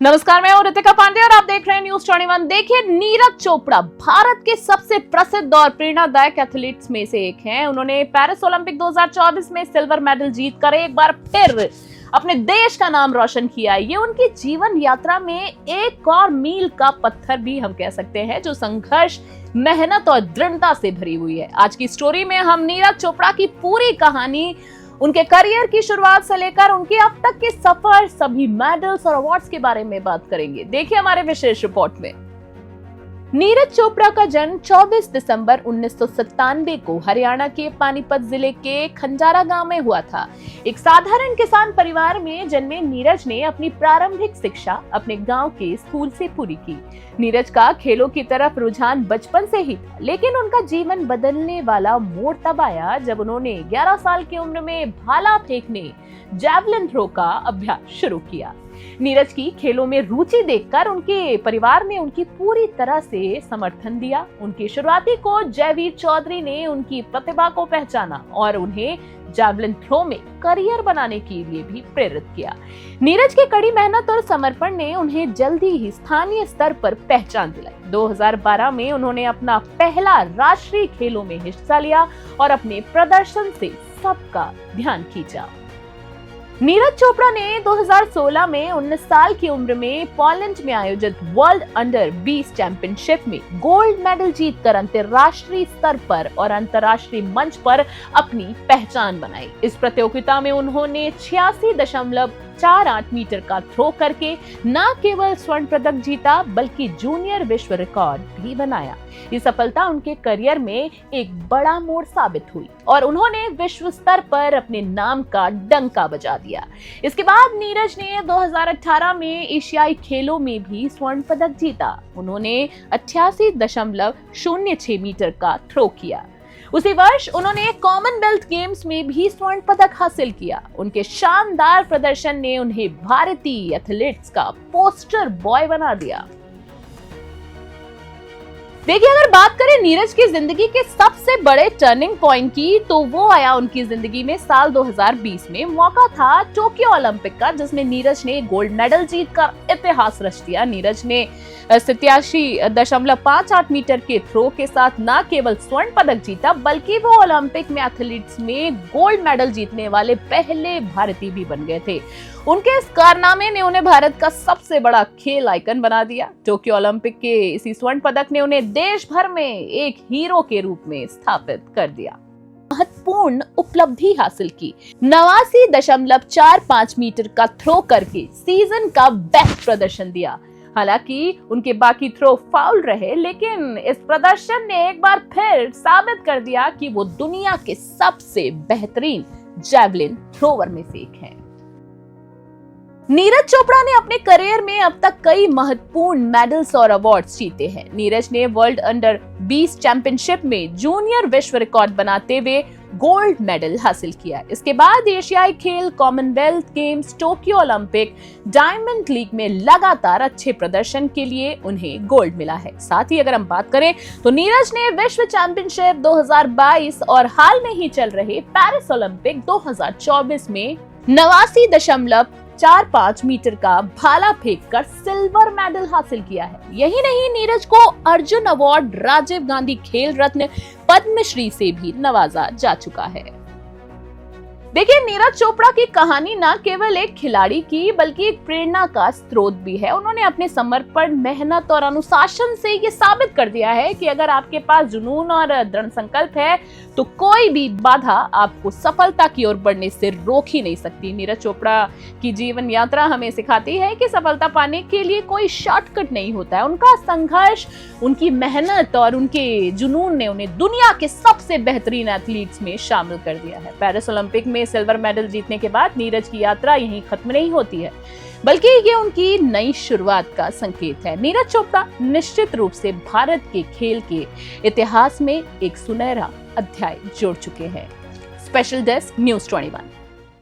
नमस्कार, मैं हूं रितिका पांडे और आप देख रहे हैं न्यूज 21। देखिए, नीरज चोपड़ा भारत के सबसे प्रसिद्ध और प्रेरणादायक एथलीट्स में से एक हैं। उन्होंने पेरिस ओलंपिक 2024 में सिल्वर मेडल जीतकर एक बार फिर अपने देश का नाम रोशन किया। ये उनकी जीवन यात्रा में एक और मील का पत्थर भी हम कह सकते हैं, जो संघर्ष, मेहनत और दृढ़ता से भरी हुई है। आज की स्टोरी में हम नीरज चोपड़ा की पूरी कहानी, उनके करियर की शुरुआत से लेकर उनके अब तक के सफर, सभी मेडल्स और अवार्ड्स के बारे में बात करेंगे। देखिए हमारे विशेष रिपोर्ट में। नीरज चोपड़ा का जन्म 24 दिसंबर 1997 को हरियाणा के पानीपत जिले के खंजारा गांव में हुआ था। एक साधारण किसान परिवार में जन्मे नीरज ने अपनी प्रारंभिक शिक्षा अपने गांव के स्कूल से पूरी की। नीरज का खेलों की तरफ रुझान बचपन से ही था, लेकिन उनका जीवन बदलने वाला मोड़ तब आया जब उन्होंने 11 साल की उम्र में भाला फेंकने, जैवलिन थ्रो का अभ्यास शुरू किया। नीरज की खेलों में रुचि देखकर उनके परिवार ने उनकी पूरी तरह से समर्थन दिया। उनकी शुरुआती कोच जयवीर चौधरी ने उनकी प्रतिभा को पहचाना और उन्हें जैवलिन थ्रो में करियर बनाने के लिए भी प्रेरित किया। नीरज की कड़ी मेहनत और समर्पण ने उन्हें जल्दी ही स्थानीय स्तर पर पहचान दिलाई। 2012 में उन्होंने अपना पहला राष्ट्रीय खेलों में हिस्सा लिया और अपने प्रदर्शन से सबका ध्यान खींचा। नीरज चोपड़ा ने 2016 में 19 साल की उम्र में पोलैंड में आयोजित वर्ल्ड अंडर 20 चैंपियनशिप में गोल्ड मेडल जीतकर अंतर्राष्ट्रीय स्तर पर और अंतर्राष्ट्रीय मंच पर अपनी पहचान बनाई। इस प्रतियोगिता में उन्होंने 86.48 मीटर का थ्रो करके न केवल स्वर्ण पदक जीता, बल्कि जूनियर विश्व रिकॉर्ड भी बनाया। ये सफलता उनके करियर में एक बड़ा मोड़ साबित हुई और उन्होंने विश्व स्तर पर अपने नाम का डंका बजा दिया। इसके बाद नीरज ने 2018 में एशियाई खेलों में भी स्वर्ण पदक जीता। उन्होंने 88.06 मीटर का थ्रो किया। उसी वर्ष उन्होंने कॉमनवेल्थ गेम्स में भी स्वर्ण पदक हासिल किया। उनके शानदार प्रदर्शन ने उन्हें भारतीय एथलीट्स का पोस्टर बॉय बना दिया। देखिए, अगर बात करें नीरज की जिंदगी के सबसे बड़े टर्निंग पॉइंट की, तो वो आया उनकी जिंदगी में साल 2020 में। मौका था टोक्यो ओलंपिक का, जिसमें नीरज ने गोल्ड मेडल जीतकर इतिहास रच दिया। नीरज ने 87.58 मीटर के थ्रो के साथ न केवल स्वर्ण पदक जीता, बल्कि वो ओलंपिक में एथलीट्स में गोल्ड मेडल जीतने वाले पहले भारतीय भी बन गए थे। उनके इस कारनामे ने उन्हें भारत का सबसे बड़ा खेल आइकन बना दिया। टोक्यो ओलंपिक के इसी स्वर्ण पदक ने उन्हें देश भर में एक हीरो के रूप में स्थापित कर दिया। महत्वपूर्ण उपलब्धि हासिल की, 89.45 मीटर का थ्रो करके सीजन का बेस्ट प्रदर्शन दिया। हालांकि उनके बाकी थ्रो फाउल रहे, लेकिन इस प्रदर्शन ने एक बार फिर साबित कर दिया कि वो दुनिया के सबसे बेहतरीन जैवलिन थ्रोवर में से एक हैं। नीरज चोपड़ा ने अपने करियर में अब तक कई महत्वपूर्ण मेडल्स और अवार्ड्स जीते हैं। नीरज ने वर्ल्ड अंडर 20 चैंपियनशिप में जूनियर विश्व रिकॉर्ड बनाते हुए गोल्ड मेडल हासिल किया। इसके बाद एशियाई खेल, Commonwealth games, Tokyo Olympic, diamond league में लगातार अच्छे प्रदर्शन के लिए उन्हें गोल्ड मिला है। साथ ही अगर हम बात करें तो नीरज ने विश्व चैंपियनशिप 2022 और हाल में ही चल रहे पेरिस ओलंपिक 2024 में 89.45 मीटर का भाला फेंककर सिल्वर मेडल हासिल किया है। यही नहीं, नीरज को अर्जुन अवार्ड, राजीव गांधी खेल रत्न, पद्मश्री से भी नवाजा जा चुका है। देखिए, नीरज चोपड़ा की कहानी न केवल एक खिलाड़ी की, बल्कि एक प्रेरणा का स्रोत भी है। उन्होंने अपने समर्पण, मेहनत और अनुशासन से ये साबित कर दिया है कि अगर आपके पास जुनून और दृढ़ संकल्प है, तो कोई भी बाधा आपको सफलता की ओर बढ़ने से रोक ही नहीं सकती। नीरज चोपड़ा की जीवन यात्रा हमें सिखाती है कि सफलता पाने के लिए कोई शॉर्टकट नहीं होता है। उनका संघर्ष, उनकी मेहनत और उनके जुनून ने उन्हें दुनिया के सबसे बेहतरीन एथलीट्स में शामिल कर दिया है। पेरिस ओलंपिक में सिल्वर मेडल जीतने के बाद नीरज की यात्रा यहीं खत्म नहीं होती है, बल्कि ये उनकी नई शुरुआत का संकेत है। नीरज चोपड़ा निश्चित रूप से भारत के खेल के इतिहास में एक सुनहरा अध्याय जोड़ चुके हैं। Special desk, news 21।